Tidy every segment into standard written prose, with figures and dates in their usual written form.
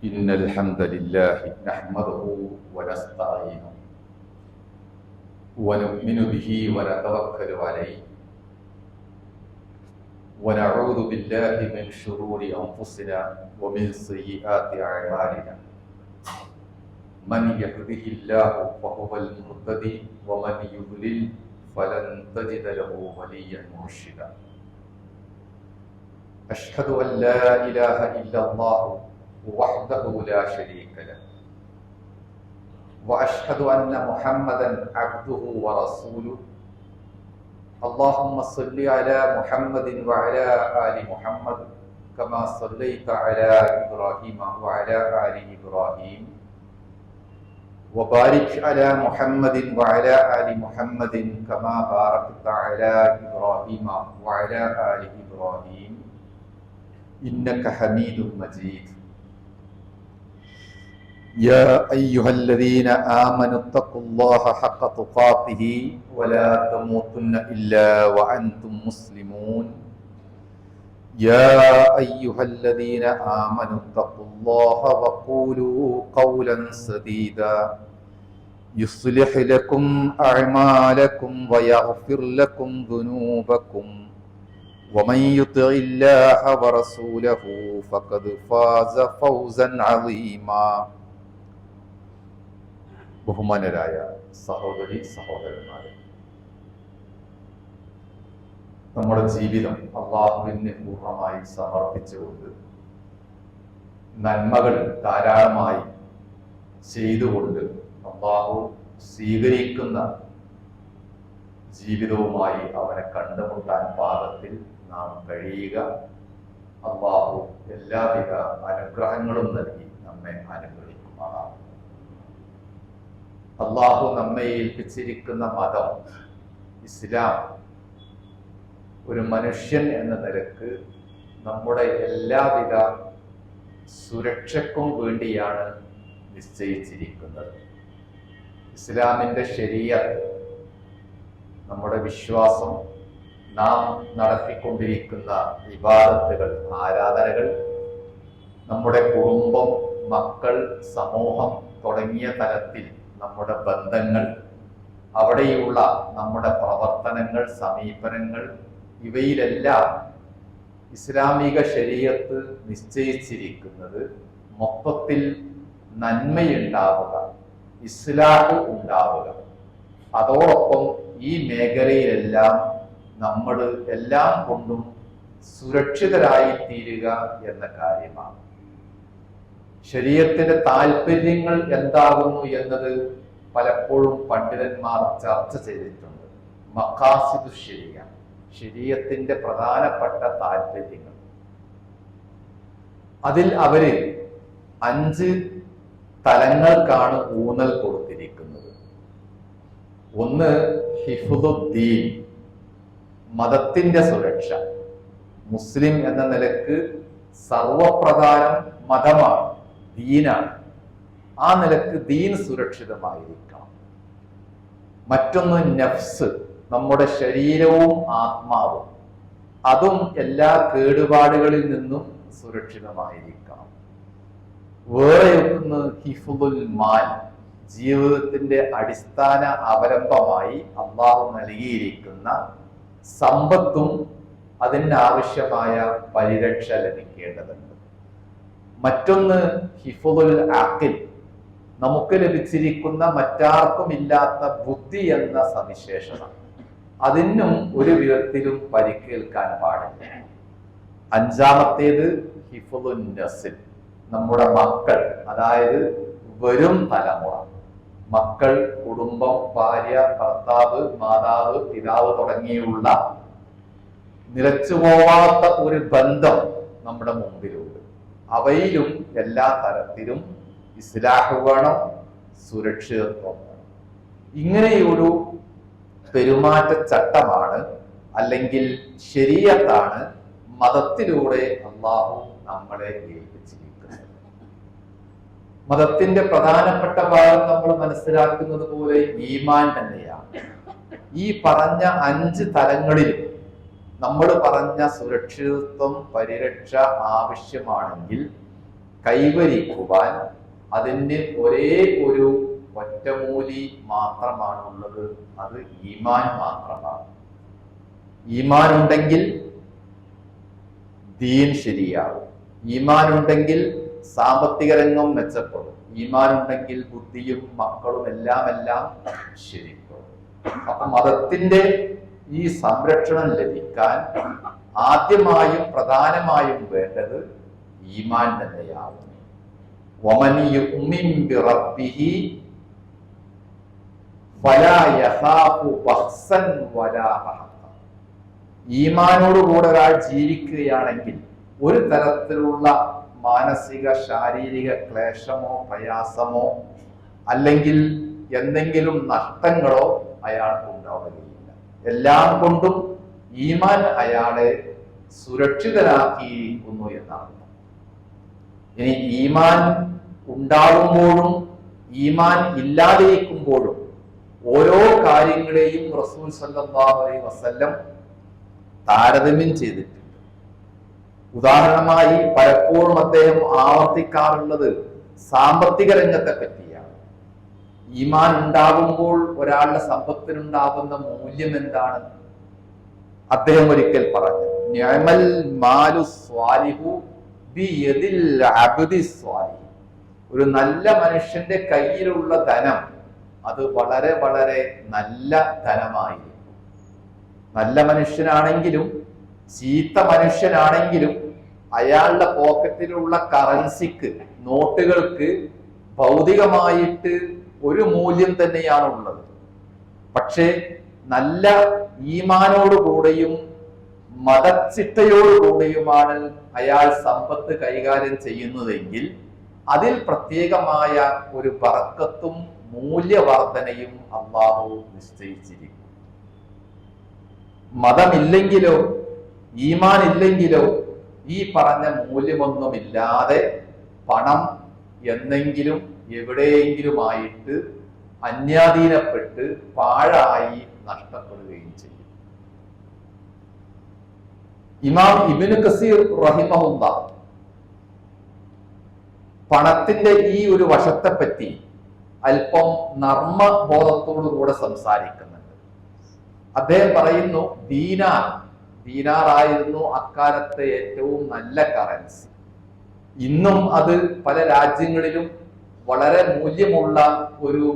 إن الحمد لله نحمده ونستعينه ونؤمن به ونتوكل عليه ونعوذ بالله من شرور أنفسنا ومن سيئات أعمالنا من يهده الله فهو المهتدي ومن يضلل فلن تجد له وليا مرشدا أشهد أن لا إله إلا الله وحده لا شريك له وأشهد أن محمدا عبده ورسوله اللهم صل على محمد وعلى آل محمد كما صليت على إبراهيم وعلى آل إبراهيم وبارك على محمد وعلى آل محمد كما باركت على إبراهيم وعلى آل إبراهيم إنك حميد مجيد يا أيها الذين آمنوا اتقوا الله حق تقاته ولا تموتن إلا وأنتم مسلمون يا أيها الذين آمنوا اتقوا الله وقولوا قولا سديدا يصلح لكم أعمالكم ويغفر لكم ذنوبكم ومن يطع الله ورسوله فقد فاز فوزا عظيما ബഹുമാനരായ സഹോദരി സഹോദരന്മാരെ, നമ്മുടെ ജീവിതം അള്ളാഹുവിന് പൂർണ്ണമായി സമർപ്പിച്ചുകൊണ്ട് നന്മകൾ ധാരാളമായി ചെയ്തുകൊണ്ട് അള്ളാഹു സ്വീകരിക്കുന്ന ജീവിതവുമായി അവനെ കണ്ടുമുട്ടാൻ പാകത്തിൽ നാം കഴിയുക. അള്ളാഹു എല്ലാവിധ അനുഗ്രഹങ്ങളും നൽകി നമ്മെ അനുഗ്രഹിക്കുമാറാണ്. അള്ളാഹു നമ്മെ ഏൽപ്പിച്ചിരിക്കുന്ന മതം ഇസ്ലാം ഒരു മനുഷ്യൻ എന്ന നിലക്ക് നമ്മുടെ എല്ലാവിധ സുരക്ഷയ്ക്കും വേണ്ടിയാണ് നിശ്ചയിച്ചിരിക്കുന്നത്. ഇസ്ലാമിൻ്റെ ശരീഅത്ത്, നമ്മുടെ വിശ്വാസം, നാം നടത്തിക്കൊണ്ടിരിക്കുന്ന ഇബാദത്തുകൾ, ആരാധനകൾ, നമ്മുടെ കുടുംബം, മക്കൾ, സമൂഹം തുടങ്ങിയ തലത്തിൽ നമ്മുടെ ബന്ധങ്ങൾ, അവിടെയുള്ള നമ്മുടെ പ്രവർത്തനങ്ങൾ, സമീപനങ്ങൾ, ഇവയിലെല്ലാം ഇസ്ലാമിക ശരീഅത്ത് നിശ്ചയിച്ചിരിക്കുന്നത് മൊത്തത്തിൽ നന്മയുണ്ടാവുക, ഇസ്ലാഹ് ഉണ്ടാവുക, അതോടൊപ്പം ഈ മേഖലയിലെല്ലാം നമ്മൾ എല്ലാം കൊണ്ടും സുരക്ഷിതരായി തീരുക എന്ന കാര്യമാണ്. ശരീഅത്തിന്റെ താല്പര്യങ്ങൾ എന്താകുന്നു എന്നത് പലപ്പോഴും പണ്ഡിതന്മാർ ചർച്ച ചെയ്തിട്ടുണ്ട്. മഖാസിദു ശരിയ, ശരീഅത്തിന്റെ പ്രധാനപ്പെട്ട താല്പര്യങ്ങൾ, അതിൽ അവര് 5 തലങ്ങൾക്കാണ് ഊന്നൽ കൊടുത്തിരിക്കുന്നത്. ഒന്ന് ഹിഫ്ദുദ്ദീൻ, മതത്തിന്റെ സുരക്ഷ. മുസ്ലിം എന്ന നിലക്ക് സർവപ്രധാനം മതമാണ്, ദീനാണ്. ആ നിലക്ക് ദീൻ സുരക്ഷിതമായിരിക്കണം. മറ്റൊന്ന് നഫ്സ്, നമ്മുടെ ശരീരവും ആത്മാവും, അതും എല്ലാ കേടുപാടുകളിൽ നിന്നും സുരക്ഷിതമായിരിക്കണം. വേറെ ഒന്ന് ഹിഫ്ദുൽ മാൽ, ജീവിതത്തിന്റെ അടിസ്ഥാന അവലംബമായി അള്ളാഹു നൽകിയിരിക്കുന്ന സമ്പത്തും അതിനാവശ്യമായ പരിരക്ഷ ലഭിക്കേണ്ടതുണ്ട്. മറ്റൊന്ന് ഹിഫ്ദുൽ അഖിൽ, നമുക്ക് ലഭിച്ചിരിക്കുന്ന മറ്റാർക്കും ഇല്ലാത്ത ബുദ്ധി എന്ന സവിശേഷത, അതിനും ഒരു വിധത്തിലും പരിക്കേൽക്കാൻ പാടില്ല. അഞ്ചാമത്തേത് ഹിഫ്ദുൻ നസ്ൽ, നമ്മുടെ മക്കൾ, അതായത് വരും തലമുറ, മക്കൾ, കുടുംബം, ഭാര്യ, ഭർത്താവ്, മാതാവ്, പിതാവ് തുടങ്ങിയുള്ള നിലച്ചുപോവാത്ത ഒരു ബന്ധം നമ്മുടെ മുമ്പിലുണ്ട്. അവയിലും എല്ലാ തരത്തിലും ഇസ്ലാഹ് വേണം, സുരക്ഷിതത്വം വേണം. ഇങ്ങനെയൊരു പെരുമാറ്റച്ചട്ടമാണ് അല്ലെങ്കിൽ ശരീഅത്താണ് മതത്തിലൂടെ അള്ളാഹു നമ്മളെ ഏൽപ്പിച്ചിരിക്കുന്നത്. മതത്തിന്റെ പ്രധാനപ്പെട്ട ഭാഗം നമ്മൾ മനസ്സിലാക്കുന്നത് പോലെ ഈമാൻ തന്നെയാണ്. ഈ പറഞ്ഞ 5 തലങ്ങളിലും നമ്മൾ പറഞ്ഞ സുരക്ഷിതത്വം, പരിരക്ഷ ആവശ്യമാണെങ്കിൽ കൈവരിക്കുവാൻ അതിന് ഒരേ ഒരു ഒറ്റമൂലി മാത്രമാണുള്ളത്. അത് ഈമാൻ മാത്രമാണ്. ഈമാൻ ഉണ്ടെങ്കിൽ ദീൻ ശരിയാവും. ഈമാൻ ഉണ്ടെങ്കിൽ സാമ്പത്തിക രംഗം മെച്ചപ്പെടും. ഈമാൻ ഉണ്ടെങ്കിൽ ബുദ്ധിയും മക്കളും എല്ലാം ശരിപ്പെടും. അപ്പൊ മതത്തിന്റെ ഈ സംരക്ഷണം ലഭിക്കാൻ ആദ്യമായും പ്രധാനമായും വേണ്ടത് ഈമാൻ തന്നെയാവും. വമൻ യുഅ്മിൻ ബിറബ്ബിഹി ഫലാ യഖാഫു ബഖ്സൻ വലാ റഹഖ. ഈമാനോടുകൂടെ ഒരാൾ ജീവിക്കുകയാണെങ്കിൽ ഒരു തരത്തിലുള്ള മാനസിക ശാരീരിക ക്ലേശമോ പ്രയാസമോ അല്ലെങ്കിൽ എന്തെങ്കിലും നഷ്ടങ്ങളോ അയാൾക്ക് ഉണ്ടാവുകയില്ല. എല്ലാം കൊണ്ടും ഈമാൻ അയാളെ സുരക്ഷിതരാക്കിയിരിക്കുന്നു എന്നാണ്. ഇനി ഈമാൻ ഉണ്ടാകുമ്പോഴും ഈമാൻ ഇല്ലാതിരിക്കുമ്പോഴും ഓരോ കാര്യങ്ങളെയും റസൂൽ സല്ലല്ലാഹു അലൈഹി വസല്ലം താരതമ്യം ചെയ്തിട്ടുണ്ട്. ഉദാഹരണമായി പലപ്പോഴും അദ്ദേഹം ആവർത്തിക്കാറുള്ളത് സാമ്പത്തിക രംഗത്തെ പറ്റിയാണ്. ഈമാൻ ഉണ്ടാകുമ്പോൾ ഒരാളുടെ സമ്പത്തിനുണ്ടാകുന്ന മൂല്യം എന്താണ്? അദ്ദേഹം ഒരിക്കൽ പറഞ്ഞു, നിഅമൽ മാലു സ്വാലിഹു ബിയദിൽ അബ്ദി സ്വാലിഹ്. ഒരു നല്ല മനുഷ്യന്റെ കയ്യിലുള്ള ധനം അത് വളരെ വളരെ നല്ല ധനമായിരിക്കും. നല്ല മനുഷ്യനാണെങ്കിലും ചീത്ത മനുഷ്യനാണെങ്കിലും അയാളുടെ പോക്കറ്റിലുള്ള കറൻസിക്ക്, നോട്ടുകൾക്ക് ഭൗതികമായിട്ട് ഒരു മൂല്യം തന്നെയാണുള്ളത്. പക്ഷേ നല്ല ഈമാനോടുകൂടെയും മതചിട്ടയോടുകൂടെയുമാണ് അയാൾ സമ്പത്ത് കൈകാര്യം ചെയ്യുന്നതെങ്കിൽ അതിൽ പ്രത്യേകമായ ഒരു ബറക്കത്തും മൂല്യവർദ്ധനയും അല്ലാഹു നിശ്ചയിച്ചിരിക്കും. മതമില്ലെങ്കിലോ ഈമാൻ ഇല്ലെങ്കിലോ ഈ പറഞ്ഞ മൂല്യമൊന്നുമില്ലാതെ പണം എന്നെങ്കിലും എവിടെയെങ്കിലുമായിട്ട് അന്യാധീനപ്പെട്ട് പാഴായി നഷ്ടപ്പെടുകയും ചെയ്യും. ഇമാം ഇബ്നു കസീർ റഹിമഹുല്ലാ പണത്തിന്റെ ഈ ഒരു വശത്തെപ്പറ്റി അല്പം നർമ്മബോധത്തോടുകൂടെ സംസാരിക്കുന്നുണ്ട്. അദ്ദേഹം പറയുന്നു, ദീനാറായിരുന്നു അക്കാലത്തെ ഏറ്റവും നല്ല കറൻസി. ഇന്നും അത് പല രാജ്യങ്ങളിലും വളരെ മൂല്യമുള്ള ഒരു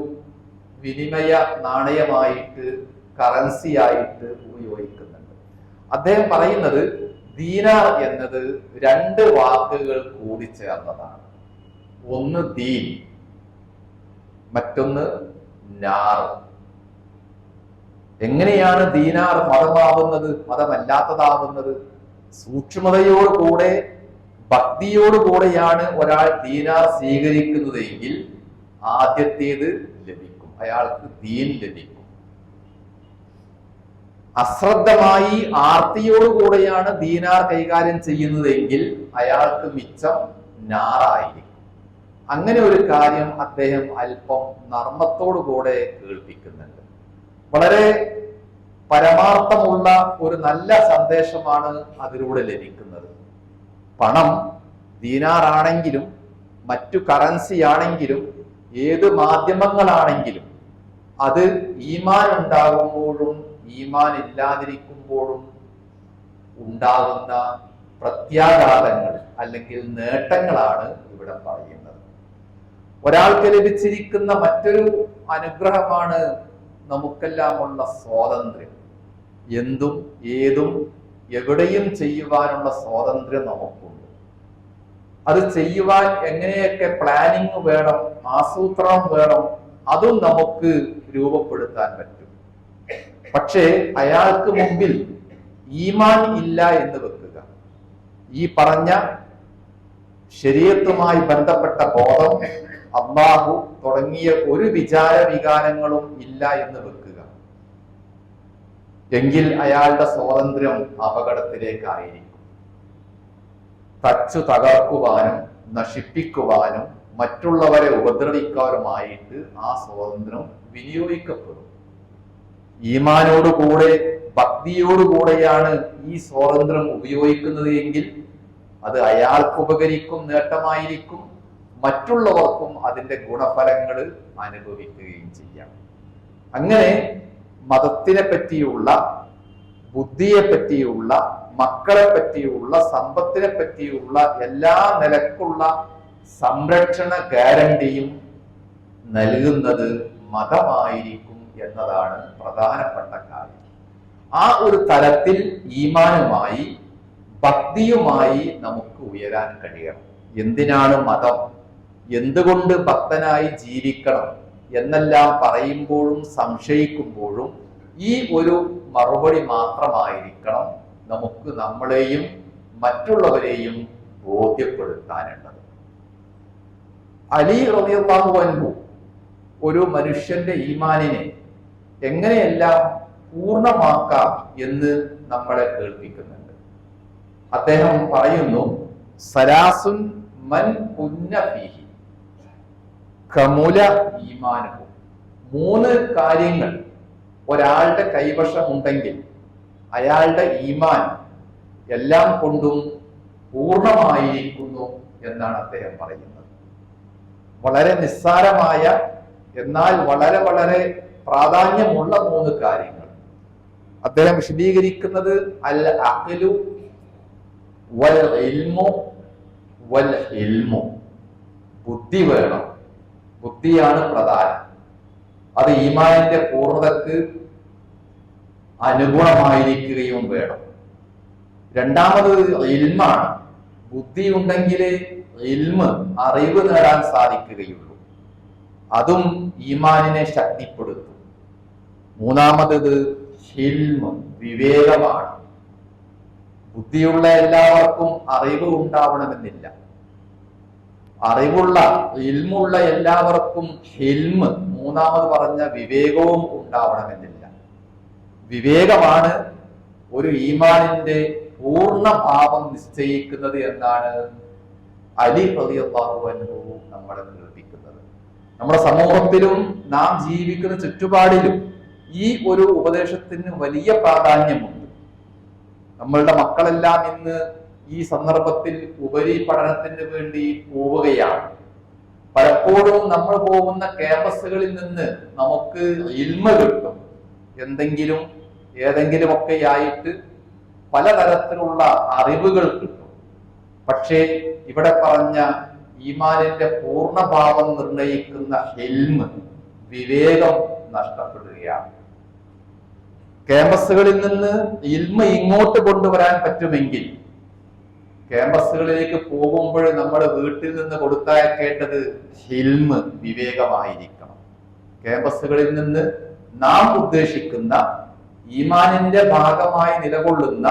വിനിമയ നാണയമായിട്ട്, കറൻസിയായിട്ട് ഉപയോഗിക്കുന്നുണ്ട്. അദ്ദേഹം പറയുന്നത് ദീനാർ എന്നത് രണ്ട് വാക്കുകൾ കൂടി ചേർന്നതാണ്. ഒന്ന് ദീൻ, മറ്റൊന്ന് നാർ. എങ്ങനെയാണ് ദീനാർ മതമാവുന്നത്, മതമല്ലാത്തതാവുന്നത്? സൂക്ഷ്മതയോടുകൂടെ ഭക്തിയോടുകൂടെയാണ് ഒരാൾ ദീനാർ സ്വീകരിക്കുന്നതെങ്കിൽ ആദ്യത്തേത് ലഭിക്കും, അയാൾക്ക് ദീൻ ലഭിക്കും. അശ്രദ്ധമായി ആർത്തിയോടുകൂടെയാണ് ദീനാർ കൈകാര്യം ചെയ്യുന്നതെങ്കിൽ അയാൾക്ക് മിച്ചം നാറായിരിക്കും. അങ്ങനെ ഒരു കാര്യം അദ്ദേഹം അല്പം നർമ്മത്തോടുകൂടെ കേൾപ്പിക്കുന്നുണ്ട്. വളരെ പരമാർത്ഥമുള്ള ഒരു നല്ല സന്ദേശമാണ് അതിലൂടെ ലഭിക്കുന്നത്. പണം ദീനാറാണെങ്കിലും മറ്റു കറൻസി ആണെങ്കിലും ഏത് മാധ്യമങ്ങളാണെങ്കിലും അത് ഈമാൻ ഉണ്ടാകുമ്പോഴും ഈമാൻ ഇല്ലാതിരിക്കുമ്പോഴും ഉണ്ടാകുന്ന പ്രത്യാഘാതങ്ങൾ അല്ലെങ്കിൽ നേട്ടങ്ങളാണ് ഇവിടെ പറയുന്നത്. ഒരാൾക്ക് ലഭിച്ചിരിക്കുന്ന മറ്റൊരു അനുഗ്രഹമാണ് നമുക്കെല്ലാമുള്ള സ്വാതന്ത്ര്യം. എന്തും ഏതും എവിടെയും ചെയ്യുവാനുള്ള സ്വാതന്ത്ര്യം നമുക്കുണ്ട്. അത് ചെയ്യുവാൻ എങ്ങനെയൊക്കെ പ്ലാനിങ് വേണം, ആസൂത്രണം വേണം, അതും നമുക്ക് രൂപപ്പെടുത്താൻ പറ്റും. പക്ഷേ അയാൾക്ക് മുമ്പിൽ ഈമാൻ ഇല്ല എന്ന് വെക്കുക, ഈ പറഞ്ഞ ശരീഅത്തുമായി ബന്ധപ്പെട്ട ബോധം, അല്ലാഹു തുടങ്ങിയ ഒരു വികാരങ്ങളും ഇല്ല എന്ന് വെക്കുക, എങ്കിൽ അയാളുടെ സ്വാതന്ത്ര്യം അപകടത്തിലേക്കായിരിക്കും. തച്ചു തകർക്കുവാനും നശിപ്പിക്കുവാനും മറ്റുള്ളവരെ ഉപദ്രവിക്കാനുമായിട്ട് ആ സ്വാതന്ത്ര്യം വിനിയോഗിക്കപ്പെടും. ഈമാനോടുകൂടെ ഭക്തിയോടുകൂടെയാണ് ഈ സ്വാതന്ത്ര്യം ഉപയോഗിക്കുന്നത് എങ്കിൽ അത് അയാൾക്ക് ഉപകരിക്കും, നേട്ടമായിരിക്കും, മറ്റുള്ളവർക്കും അതിന്റെ ഗുണഫലങ്ങൾ അനുഭവിക്കുകയും ചെയ്യാം. അങ്ങനെ മതത്തിനെ പറ്റിയുള്ള, ബുദ്ധിയെ പറ്റിയുള്ള, മക്കളെ പറ്റിയുള്ള, സമ്പത്തിനെ പറ്റിയുള്ള എല്ലാ നിലക്കുള്ള സംരക്ഷണ ഗ്യാരണ്ടിയും നൽകുന്നത് മതമായിരിക്കും എന്നതാണ് പ്രധാനപ്പെട്ട കാര്യം. ആ ഒരു തലത്തിൽ ഈമാനുമായി, ഭക്തിയുമായി നമുക്ക് ഉയരാൻ കഴിയണം. എന്തിനാണ് മതം, എന്തുകൊണ്ട് ഭക്തനായി ജീവിക്കണം എന്നെല്ലാം പറയുമ്പോഴും സംശയിക്കുമ്പോഴും ഈ ഒരു മറുപടി മാത്രമായിരിക്കണം നമുക്ക് നമ്മളെയും മറ്റുള്ളവരെയും ബോധ്യപ്പെടുത്താനുള്ളത്. അലി റളിയല്ലാഹു അൻഹു ഒരു മനുഷ്യന്റെ ഈമാനിനെ എങ്ങനെയെല്ലാം പൂർണ്ണമാക്കാം എന്ന് നമ്മളെ കേൾപ്പിക്കുന്നുണ്ട്. അദ്ദേഹം പറയുന്നു, സലാസുൻ മൻ കുന്ന ഫീഹി കമുല ഈമാനുഹു. 3 കാര്യങ്ങൾ ഒരാളുടെ കൈവശമുണ്ടെങ്കിൽ അയാളുടെ ഈമാൻ എല്ലാം കൊണ്ടും പൂർണ്ണമായിരിക്കുന്നു എന്നാണ് അദ്ദേഹം പറയുന്നത്. വളരെ നിസ്സാരമായ എന്നാൽ വളരെ വളരെ പ്രാധാന്യമുള്ള 3 കാര്യങ്ങൾ അദ്ദേഹം വിശദീകരിക്കുന്നത് അൽ അഖ്ലു വൽ ഇൽമു വൽ ഇൽമു. ബുദ്ധി വേണം, ബുദ്ധിയാണ് പ്രധാനം. അത് ഈമാനിന്റെ പൂർണ്ണതക്ക് അനുഗുണമായിരിക്കുകയും വേണം. രണ്ടാമത് ഇൽമാണ്. ബുദ്ധി ഉണ്ടെങ്കിലേ ഇൽമ്, അറിവ് നേടാൻ സാധിക്കുകയുള്ളൂ. അതും ഈമാനിനെ ശക്തിപ്പെടുത്തും. മൂന്നാമത് ഹിൽമ്, വിവേകമാണ്. ബുദ്ധിയുള്ള എല്ലാവർക്കും അറിവ് ഉണ്ടാവണമെന്നില്ല. അറിവുള്ള, ഇൽമുള്ള എല്ലാവർക്കും ഹിൽമ്, മൂന്നാമത് പറഞ്ഞ വിവേകവും ഉണ്ടാവണമെന്നില്ല. വിവേകമാണ് ഒരു ഈമാനിന്റെ പൂർണ്ണഭാവം നിശ്ചയിക്കുന്നത് എന്നാണ് അലി റളിയല്ലാഹു അൻഹു നമ്മളെ കേൾപ്പിക്കുന്നത്. നമ്മുടെ സമൂഹത്തിലും നാം ജീവിക്കുന്ന ചുറ്റുപാടിലും ഈ ഒരു ഉപദേശത്തിന് വലിയ പ്രാധാന്യമുണ്ട്. നമ്മളുടെ മക്കളെല്ലാം ഇന്ന് ഈ സന്ദർഭത്തിൽ ഉപരിപഠനത്തിന് വേണ്ടി പോവുകയാണ്. പലപ്പോഴും നമ്മൾ പോകുന്ന ക്യാമ്പസുകളിൽ നിന്ന് നമുക്ക് ഇൽമ കിട്ടും, ഏതെങ്കിലുമൊക്കെ ആയിട്ട് പലതരത്തിലുള്ള അറിവുകൾ കിട്ടും. പക്ഷേ ഇവിടെ പറഞ്ഞ ഈമാനിന്റെ പൂർണ്ണഭാവം നിർണയിക്കുന്ന ഇൽമ്, വിവേകം നഷ്ടപ്പെടുകയാണ്. ക്യാമ്പസുകളിൽ നിന്ന് ഇൽമ ഇങ്ങോട്ട് കൊണ്ടുവരാൻ പറ്റുമെങ്കിൽ ക്യാമ്പസുകളിലേക്ക് പോകുമ്പോൾ നമ്മൾ വീട്ടിൽ നിന്ന് കൊടുത്തയക്കേണ്ടത് ഹിൽമ്, വിവേകമായിരിക്കണം. ക്യാമ്പസുകളിൽ നിന്ന് നാം ഉദ്ദേശിക്കുന്ന ഈമാനിന്റെ ഭാഗമായി നിലകൊള്ളുന്ന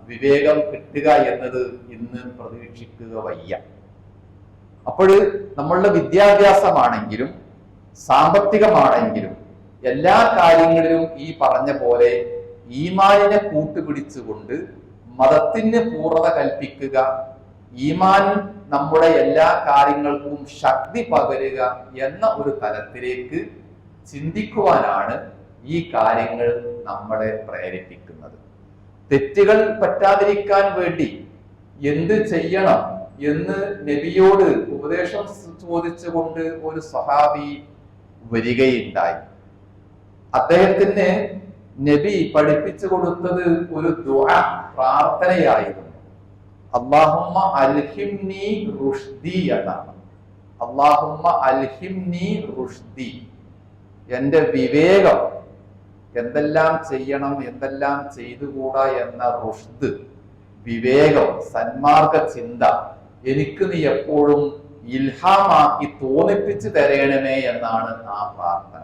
വിവേകം കിട്ടുക എന്നത് ഇന്ന് പ്രതീക്ഷിക്കുക വയ്യ. അപ്പോൾ നമ്മളുടെ വിദ്യാഭ്യാസമാണെങ്കിലും സാമ്പത്തികമാണെങ്കിലും എല്ലാ കാര്യങ്ങളിലും ഈ പറഞ്ഞ പോലെ ഈമാനിനെ കൂട്ടുപിടിച്ചുകൊണ്ട് മതത്തിന് പൂർണ്ണത കൽപ്പിക്കുക, ഈമാൻ നമ്മുടെ എല്ലാ കാര്യങ്ങൾക്കും ശക്തി പകരുക എന്ന ഒരു തലത്തിലേക്ക് ചിന്തിക്കുവാനാണ് ഈ കാര്യങ്ങൾ നമ്മളെ പ്രേരിപ്പിക്കുന്നത്. തെറ്റുകൾ പറ്റാതിരിക്കാൻ വേണ്ടി എന്ത് ചെയ്യണം എന്ന് നബിയോട് ഉപദേശം ചോദിച്ചുകൊണ്ട് ഒരു സഹാബി വരികയുണ്ടായി. അദ്ദേഹത്തിന് നബി പഠിപ്പിച്ചു കൊടുത്തത് ഒരു ദുആ, പ്രാർത്ഥനയായിരുന്നു. അല്ലാഹുമ്മ അൽഹിംനി റുഷ്ദി എന്നാണ്. അല്ലാഹുമ്മ അൽഹിംനി റുഷ്ദി, എന്റെ വിവേകം, എന്തെല്ലാം ചെയ്യണം എന്തെല്ലാം ചെയ്തുകൂടാ എന്ന റുഷ്ദ്, വിവേകം, സന്മാർഗ ചിന്ത എനിക്ക് നീ എപ്പോഴും ഇൽഹാമാക്കി തോന്നിപ്പിച്ചു തരണമേ എന്നാണ് ആ പ്രാർത്ഥന.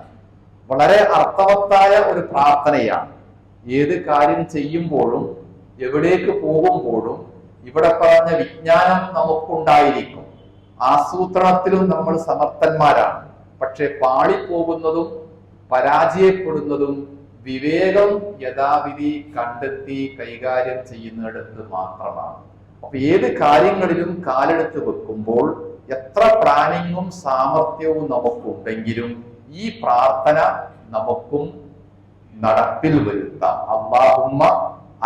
വളരെ അർത്ഥവത്തായ ഒരു പ്രാർത്ഥനയാണ്. ഏത് കാര്യം ചെയ്യുമ്പോഴും എവിടേക്ക് പോകുമ്പോഴും ഇവിടെ പറഞ്ഞ വിജ്ഞാനം നമുക്കുണ്ടായിരിക്കും. ആസൂത്രണത്തിലും നമ്മൾ സമർത്ഥന്മാരാണ്. പക്ഷെ പാളിപ്പോകുന്നതും പരാജയപ്പെടുന്നതും വിവേകം യഥാവിധി കണ്ടെത്തി കൈകാര്യം ചെയ്യുന്നിടത്ത് മാത്രമാണ്. അപ്പൊ ഏത് കാര്യങ്ങളിലും കാലെടുത്ത് വെക്കുമ്പോൾ എത്ര പ്ലാനിങ്ങും സാമർഥ്യവും നമുക്കുണ്ടെങ്കിലും ഈ പ്രാർത്ഥന നമുക്കും നടപ്പിൽ വരുത്താം. അല്ലാഹുമ്മ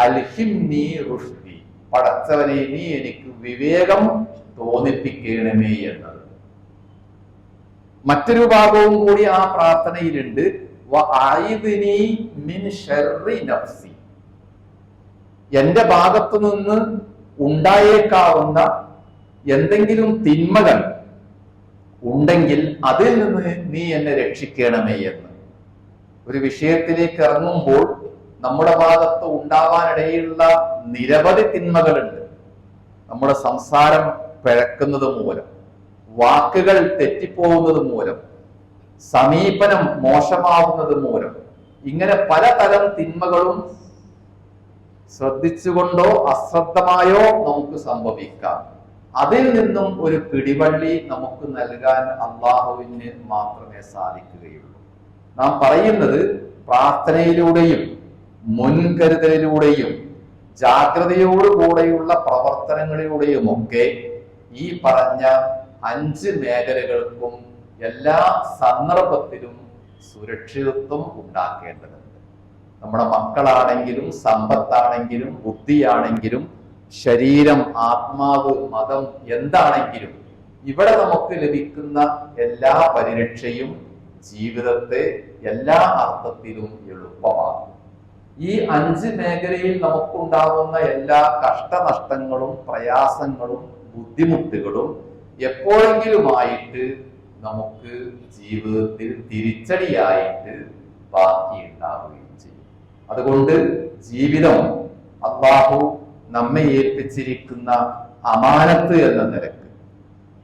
അൽഹിംനി റുഷ്ദി, പടച്ചവനെ നീ എനിക്ക് വിവേകം തോന്നിപ്പിക്കണമേ എന്നത്. മറ്റൊരു ഭാഗവും കൂടി ആ പ്രാർത്ഥനയിലുണ്ട്, മിൻ ശർരി നഫ്സി, എന്റെ ഭാഗത്തു നിന്ന് ഉണ്ടായേക്കാവുന്ന എന്തെങ്കിലും തിന്മകൾ ഉണ്ടെങ്കിൽ അതിൽ നിന്ന് നീ എന്നെ രക്ഷിക്കണമേ എന്ന്. ഒരു വിഷയത്തിലേക്ക് ഇറങ്ങുമ്പോൾ നമ്മുടെ ഭാഗത്ത് ഉണ്ടാവാനിടയിലുള്ള നിരവധി തിന്മകളുണ്ട്. നമ്മുടെ സംസാരം പിഴക്കുന്നത് മൂലം, വാക്കുകൾ തെറ്റിപ്പോകുന്നത് മൂലം, സമീപനം മോശമാവുന്നത് മൂലം, ഇങ്ങനെ പലതരം തിന്മകളും ശ്രദ്ധിച്ചുകൊണ്ടോ അശ്രദ്ധമായോ നമുക്ക് സംഭവിക്കാം. അതിൽ നിന്നും ഒരു പിടിവള്ളി നമുക്ക് നൽകാൻ അള്ളാഹുവിന് മാത്രമേ സാധിക്കുകയുള്ളൂ. നാം പറയുന്നത് പ്രാർത്ഥനയിലൂടെയും മുൻകരുതലിലൂടെയും ജാഗ്രതയോടുകൂടെയുള്ള പ്രവർത്തനങ്ങളിലൂടെയും ഒക്കെ ഈ പറഞ്ഞ 5 മേഖലകൾക്കും എല്ലാ സന്ദർഭത്തിലും സുരക്ഷിതത്വം ഉണ്ടാക്കേണ്ടതുണ്ട്. നമ്മുടെ മക്കളാണെങ്കിലും സമ്പത്താണെങ്കിലും ബുദ്ധിയാണെങ്കിലും ശരീരം, ആത്മാവ്, മതം എന്താണെങ്കിലും ഇവിടെ നമുക്ക് ലഭിക്കുന്ന എല്ലാ പരിരക്ഷയും ജീവിതത്തെ എല്ലാ അർത്ഥത്തിലും എളുപ്പമാകും. ഈ 5 മേഖലയിൽ നമുക്കുണ്ടാകുന്ന എല്ലാ കഷ്ടനഷ്ടങ്ങളും പ്രയാസങ്ങളും ബുദ്ധിമുട്ടുകളും എപ്പോഴെങ്കിലുമായിട്ട് നമുക്ക് ജീവിതത്തിൽ തിരിച്ചടിയായിട്ട് ബാക്കിയുണ്ടാവുകയും ചെയ്യും. അതുകൊണ്ട് ജീവിതം അല്ലാഹു നമ്മെ ഏൽപ്പിച്ചിരിക്കുന്ന അമാനത്ത് എന്ന നിലക്ക്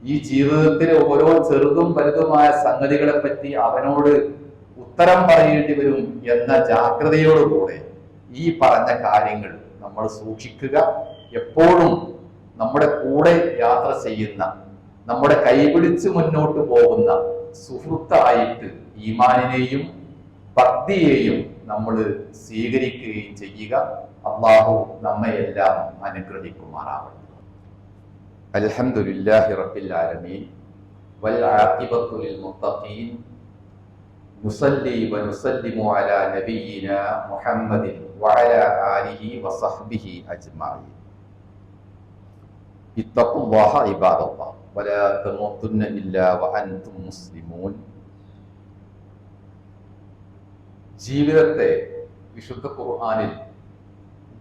ഈ ജീവിതത്തിലെ ഓരോ ചെറുതും വലുതുമായ സംഗതികളെ പറ്റി അവനോട് ഉത്തരം പറയേണ്ടി വരും എന്ന ജാഗ്രതയോടുകൂടെ ഈ പറഞ്ഞ കാര്യങ്ങൾ നമ്മൾ സൂക്ഷിക്കുക. എപ്പോഴും നമ്മുടെ കൂടെ യാത്ര ചെയ്യുന്ന, നമ്മുടെ കൈപിടിച്ച് മുന്നോട്ട് പോകുന്ന സുഹൃത്തായിട്ട് ഈമാനിനെയും ഭക്തിയെയും നമ്മൾ സ്വീകരിക്കുകയും ചെയ്യുക. അല്ലാഹു നമ്മയെല്ലാം അനുഗ്രഹിക്കുമാറാവട്ടെ. അൽഹംദുലില്ലാഹി റബ്ബിൽ ആലമീൻ വൽ ആഖിബത്തു ലിൽ മുത്തഖീൻ നുസല്ലി വനുസല്ലിമു അലാ നബിയിനാ മുഹമ്മദിൻ വഅലാ ആലിഹി വസഹ്ബിഹി അജ്മഈൻ. ഇത്തഖുല്ലാഹ ഇബാദല്ലാഹ് വലാ തമൂതുന്ന ഇല്ലാ വഅൻതും മുസ്ലിമൂൻ. ജീവിതത്തെ വിശുദ്ധ ഖുർആനിൽ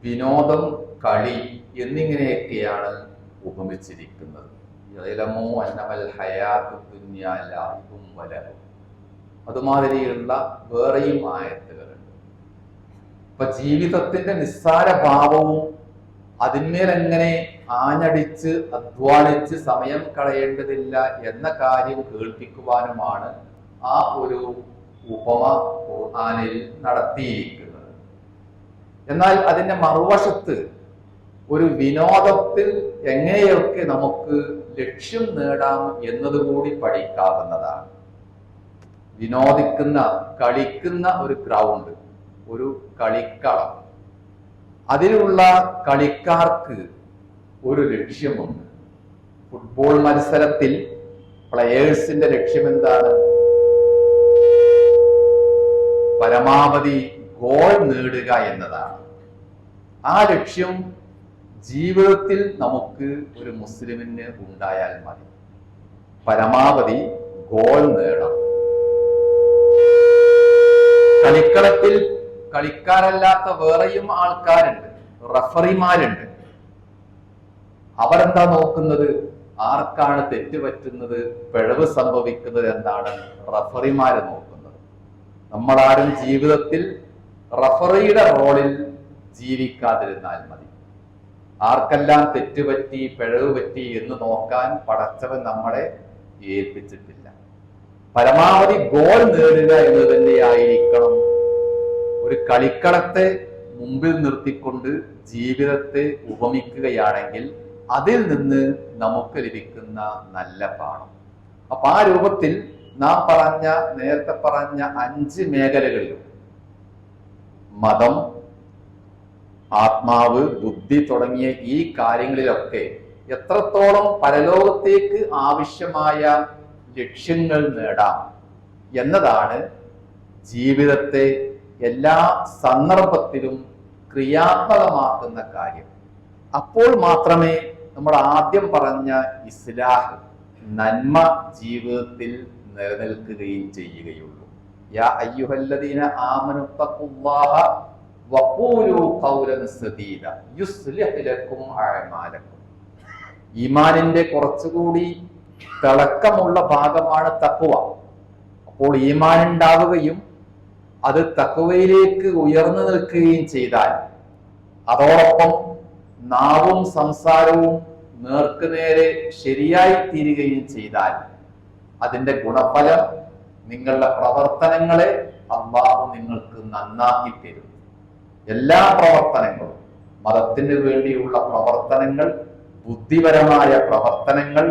വിനോദം, കളി എന്നിങ്ങനെയൊക്കെയാണ് ഉപമിച്ചിരിക്കുന്നത്. അതുമാതിരിയുള്ള വേറെയും ആയത്തുകളുണ്ട്. ഇപ്പൊ ജീവിതത്തിന്റെ നിസ്സാര ഭാവവും അതിന്മേൽ എങ്ങനെ ആഞ്ഞടിച്ച് അധ്വാനിച്ച് സമയം കളയേണ്ടതില്ല എന്ന കാര്യം കേൾപ്പിക്കുവാനുമാണ് ആ ഒരു ഉപമ ഖുർആനിൽ നടത്തിയിരിക്കുന്നത്. എന്നാൽ അതിന്റെ മറുവശത്ത് ഒരു വിനോദത്തിൽ എങ്ങനെയൊക്കെ നമുക്ക് ലക്ഷ്യം നേടാം എന്നതുകൂടി പഠിക്കാവുന്നതാണ്. വിനോദിക്കുന്ന, കളിക്കുന്ന ഒരു ഗ്രൗണ്ട്, ഒരു കളിക്കളം, അതിലുള്ള കളിക്കാർക്ക് ഒരു ലക്ഷ്യമുണ്ട്. ഫുട്ബോൾ മത്സരത്തിൽ പ്ലെയേഴ്സിന്റെ ലക്ഷ്യം എന്താണ്? പരമാവധി ഗോൾ നേടുക എന്നതാണ്. ആ ലക്ഷ്യം ജീവിതത്തിൽ നമുക്ക് ഒരു മുസ്ലിമിന് ഉണ്ടായാൽ മതി. പരമാവധി ഗോൾ നേടണം. കളിക്കളത്തിൽ കളിക്കാരല്ലാത്ത വേറെയും ആൾക്കാരുണ്ട്, റഫറിമാരുണ്ട്. അവരെന്താ നോക്കുന്നത്? ആർക്കാണ് തെറ്റുപറ്റുന്നത്, പിഴവ് സംഭവിക്കുന്നത് എന്നാണ് റഫറിമാര് നോക്കുന്നത്. നമ്മളാരും ജീവിതത്തിൽ റഫറിയുടെ റോളിൽ ജീവിക്കാതിരുന്നാൽ മതി. ആർക്കെല്ലാം തെറ്റുപറ്റി, പിഴവ് പറ്റി എന്ന് നോക്കാൻ പടച്ചവൻ നമ്മളെ ഏൽപ്പിച്ചിട്ടില്ല. പരമാവധി ഗോൾ നേടുക എന്ന് തന്നെയായിരിക്കണം ഒരു കളിക്കളത്തെ മുമ്പിൽ നിർത്തിക്കൊണ്ട് ജീവിതത്തെ ഉപമിക്കുകയാണെങ്കിൽ അതിൽ നിന്ന് നമുക്ക് ലഭിക്കുന്ന നല്ല പാഠം. അപ്പൊ ആ രൂപത്തിൽ നാം നേരത്തെ പറഞ്ഞ 5 മേഖലകളിലും മതം, ആത്മാവ്, ബുദ്ധി തുടങ്ങിയ ഈ കാര്യങ്ങളിലൊക്കെ എത്രത്തോളം പരലോകത്തേക്ക് ആവശ്യമായ ലക്ഷ്യങ്ങൾ നേടാം എന്നതാണ് ജീവിതത്തെ എല്ലാ സന്ദർഭത്തിലും ക്രിയാത്മകമാക്കുന്ന കാര്യം. അപ്പോൾ മാത്രമേ നമ്മൾ ആദ്യം പറഞ്ഞ ഇസ്ലാഹ്, നന്മ ജീവിതത്തിൽ നിലനിൽക്കുകയും ചെയ്യുകയുള്ളൂ. യാ അയ്യുഹല്ലദീന ആമനു തഖുല്ലാഹ വഖൂലു ഖൗലൻ സദീദ യുസ്ലിഹ് ലക്കും അഅമാലക്കും. ഈമാനിന്റെ കുറച്ചുകൂടി തിളക്കമുള്ള ഭാഗമാണ് തഖ്വ. അപ്പോൾ ഈമാൻ ഉണ്ടാവുകയും അത് തഖ്വയിലേക്ക് ഉയർന്നു നിൽക്കുകയും ചെയ്താൽ, അതോടൊപ്പം നാവും സംസാരവും നേർക്കുനേരെ ശരിയായി തീരുകയും ചെയ്താൽ, അതിന്റെ ഗുണഫലം നിങ്ങളുടെ പ്രവർത്തനങ്ങളെ അല്ലാഹു നിങ്ങൾക്ക് നന്നാക്കി തരും. എല്ലാ പ്രവർത്തനങ്ങളും, മതത്തിന് വേണ്ടിയുള്ള പ്രവർത്തനങ്ങൾ, ബുദ്ധിപരമായ പ്രവർത്തനങ്ങൾ,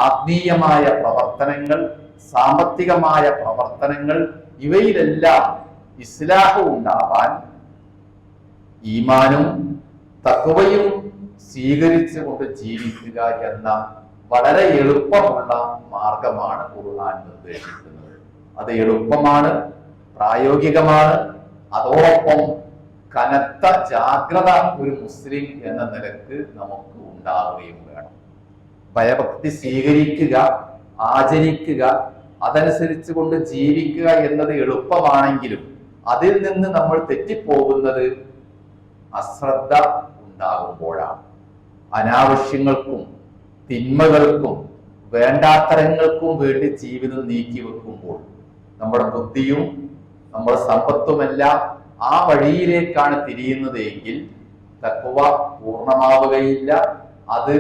ആത്മീയമായ പ്രവർത്തനങ്ങൾ, സാമ്പത്തികമായ പ്രവർത്തനങ്ങൾ, ഇവയിലെല്ലാം ഇസ്ലാഹ് ഉണ്ടാവാൻ ഈമാനും തഖ്വയും സ്വീകരിച്ചുകൊണ്ട് ജീവിക്കുക എന്ന വളരെ എളുപ്പമുള്ള മാർഗമാണ് ഖുർആൻ നിർദ്ദേശിക്കുന്നത്. അത് എളുപ്പമാണ്, പ്രായോഗികമാണ്. അതോടൊപ്പം കനത്ത ജാഗ്രത ഒരു മുസ്ലിം എന്ന നിലക്ക് നമുക്ക് ഉണ്ടാവുകയും വേണം. ഭയഭക്തി സ്വീകരിക്കുക, ആചരിക്കുക, അതനുസരിച്ച് കൊണ്ട് ജീവിക്കുക എന്നത് എളുപ്പമാണെങ്കിലും അതിൽ നിന്ന് നമ്മൾ തെറ്റിപ്പോകുന്നത് അശ്രദ്ധ ഉണ്ടാകുമ്പോഴാണ്. അനാവശ്യങ്ങൾക്കും തിന്മകൾക്കും വേണ്ടാത്തരങ്ങൾക്കും വേണ്ടി ജീവിതം നീക്കി വെക്കുമ്പോൾ നമ്മുടെ ബുദ്ധിയും നമ്മുടെ സമ്പത്തുമെല്ലാം ആ വഴിയിലേക്കാണ് തിരിയുന്നത് എങ്കിൽ തഖ്വ പൂർണ്ണമാവുകയില്ല. അത്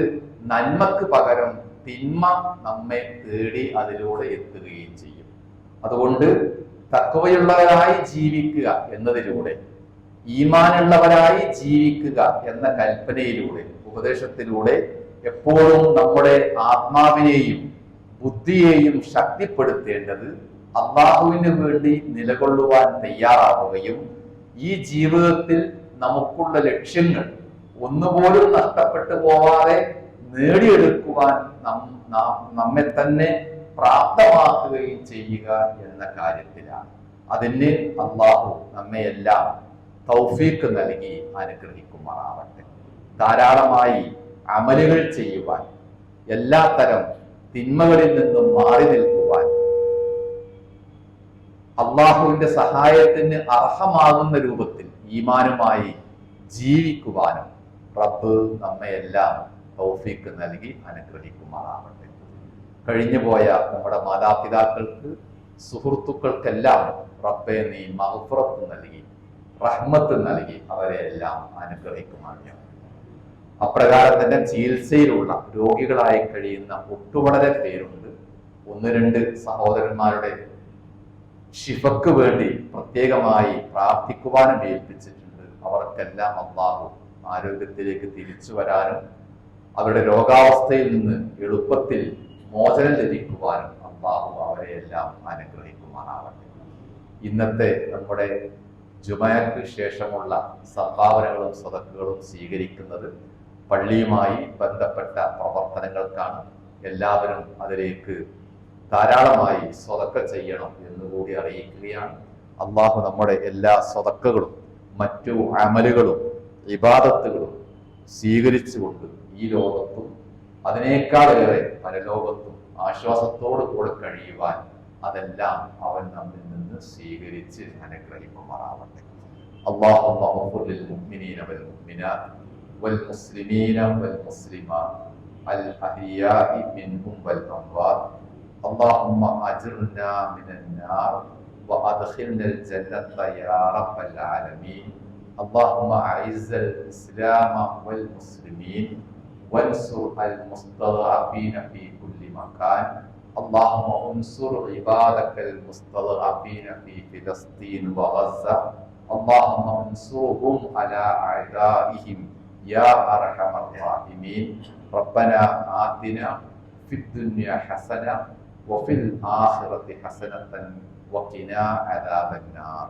നന്മക്ക് പകരം തിന്മ നമ്മെ തേടി അതിലൂടെ എത്തുകയും ചെയ്യും. അതുകൊണ്ട് തഖ്വയുള്ളവരായി ജീവിക്കുക എന്നതിലൂടെ, ഈമാനുള്ളവരായി ജീവിക്കുക എന്ന കൽപ്പനയിലൂടെ, ഉപദേശത്തിലൂടെ എപ്പോഴും നമ്മുടെ ആത്മാവിനെയും ബുദ്ധിയെയും ശക്തിപ്പെടുത്തേണ്ടത് അള്ളാഹുവിന് വേണ്ടി നിലകൊള്ളുവാൻ തയ്യാറാവുകയും ഈ ജീവിതത്തിൽ നമുക്കുള്ള ലക്ഷ്യങ്ങൾ ഒന്നുപോലും നഷ്ടപ്പെട്ടു പോവാതെ നേടിയെടുക്കുവാൻ നമ്മെ തന്നെ പ്രാപ്തമാക്കുകയും ചെയ്യുക എന്ന കാര്യത്തിലാണ്. അതിന് അള്ളാഹു നമ്മയെല്ലാം തൗഫീഖ് നൽകി അനുഗ്രഹിക്കുമാറാവട്ടെ. ധാരാളമായി അമലുകൾ ചെയ്യുവാൻ, എല്ലാത്തരം തിന്മകളിൽ നിന്നും മാറി നിൽക്കുവാൻ, അള്ളാഹുവിന്റെ സഹായത്തിന് അർഹമാകുന്ന രൂപത്തിൽ ഈമാനുമായി ജീവിക്കുവാനും റബ്ബ് നമ്മയെല്ലാം തൗഫീഖ് നൽകി അനുഗ്രഹിക്കുമാറാവട്ടെ. കഴിഞ്ഞുപോയ നമ്മുടെ മാതാപിതാക്കൾക്ക്, സുഹൃത്തുക്കൾക്കെല്ലാം റബ്ബെ നീ മഗ്ഫിറത്ത് നൽകി, റഹ്മത്ത് നൽകി അവരെ എല്ലാം അനുഗ്രഹിക്കുമാറാവട്ടെ. അപ്രകാരം തന്നെ ചികിത്സയിലുള്ള രോഗികളായി കഴിയുന്ന ഒട്ടുവളരെ പേരുണ്ട്. ഒന്ന് രണ്ട് സഹോദരന്മാരുടെ ശിഫക്ക് വേണ്ടി പ്രത്യേകമായി പ്രാർത്ഥിക്കുവാനും ഏൽപ്പിച്ചിട്ടുണ്ട്. അവർക്കെല്ലാം അല്ലാഹു ആരോഗ്യത്തിലേക്ക് തിരിച്ചു വരാനും അവരുടെ രോഗാവസ്ഥയിൽ നിന്ന് എളുപ്പത്തിൽ മോചനം ലഭിക്കുവാനും അല്ലാഹു അവരെയെല്ലാം അനുഗ്രഹിക്കുമാറാവട്ടെ. ഇന്നത്തെ നമ്മുടെ ജുമഅക്ക് ശേഷമുള്ള സംഭാവനകളും സദഖകളും സ്വീകരിക്കുന്നത് പള്ളിയുമായി ബന്ധപ്പെട്ട പ്രവർത്തനങ്ങൾക്കാണ്. എല്ലാവരും അതിലേക്ക് ധാരാളമായി സ്വതക്ക ചെയ്യണം എന്നുകൂടി അറിയിക്കുകയാണ്. അള്ളാഹു നമ്മുടെ എല്ലാ സ്വതക്കകളും മറ്റു അമലുകളും ഇബാദത്തുകളും സ്വീകരിച്ചുകൊണ്ട് ഈ ലോകത്തും അതിനേക്കാളേറെ പരലോകത്തും ആശ്വാസത്തോടു കൂടെ കഴിയുവാൻ അതെല്ലാം അവൻ നമ്മിൽ നിന്ന് സ്വീകരിച്ച് അനുഗ്രഹിക്കുമാറാവട്ടെ. اللهم اغفر للمؤمنين والمؤمنات والمسلمين والمسلمات الأحياء منهم والأموات. اللهم أجرنا من النار وأدخلنا الجنة يا رب العالمين. اللهم أعز الإسلام والمسلمين وانصر المستضعفين في كل مكان. اللهم انصر عبادك المستضعفين في فلسطين وغزة. اللهم انصرهم على أعدائهم يا أرحم الراحمين. ربنا آتنا في الدنيا حسنة وفي الآخرة حسنة وقنا عذاب النار.